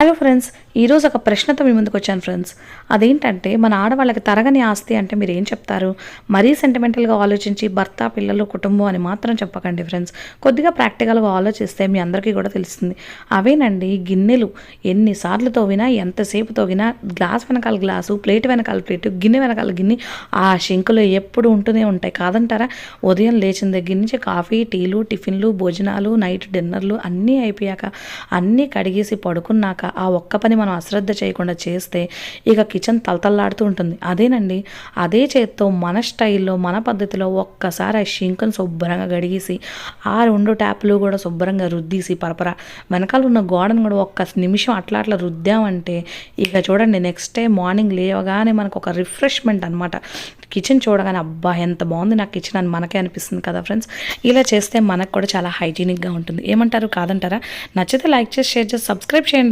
Hello friends, ఈరోజు ఒక ప్రశ్నతో మీ ముందుకు వచ్చాను ఫ్రెండ్స్. అదేంటంటే, మన ఆడవాళ్ళకి తరగని ఆస్తి అంటే మీరు ఏం చెప్తారు? మరీ సెంటిమెంటల్గా ఆలోచించి భర్త, పిల్లలు, కుటుంబం అని మాత్రం చెప్పకండి ఫ్రెండ్స్. కొద్దిగా ప్రాక్టికల్గా ఆలోచిస్తే మీ అందరికీ కూడా తెలుస్తుంది. అవేనండి గిన్నెలు. ఎన్నిసార్లు తోవినా, ఎంతసేపు తోవినా, గ్లాస్ వెనకాల గ్లాసు, ప్లేట్ వెనకాల ప్లేటు, గిన్నె వెనకాల గిన్నె ఆ షింకులో ఎప్పుడు ఉంటూనే ఉంటాయి కాదంటారా? ఉదయం లేచిన దగ్గర నుంచి కాఫీ, టీలు, టిఫిన్లు, భోజనాలు, నైట్ డిన్నర్లు అన్నీ అయిపోయాక, అన్నీ కడిగేసి పడుకున్నాక ఆ ఒక్క పని మనం అశ్రద్ధ చేయకుండా చేస్తే ఇక కిచెన్ తలతల్లాడుతూ ఉంటుంది. అదేనండి, అదే చేత్తో మన స్టైల్లో, మన పద్ధతిలో ఒక్కసారి ఆ షింకును శుభ్రంగా కడిగేసి ఆ 2 ట్యాప్లు కూడా శుభ్రంగా రుద్దేసి పరపర వెనకాల ఉన్న గోడను కూడా ఒక్క నిమిషం అట్లా రుద్దామంటే ఇక చూడండి, నెక్స్ట్ డే మార్నింగ్ లేవగానే మనకు ఒక రిఫ్రెష్మెంట్ అనమాట. కిచెన్ చూడగానే అబ్బా ఎంత బాగుంది నా కిచెన్ అని మనకే అనిపిస్తుంది కదా ఫ్రెండ్స్. ఇలా చేస్తే మనకు కూడా చాలా హైజీనిక్గా ఉంటుంది. ఏమంటారు? కాదంటారా? నచ్చితే లైక్ చేసి, షేర్ చేసి, సబ్స్క్రైబ్ చేయండి.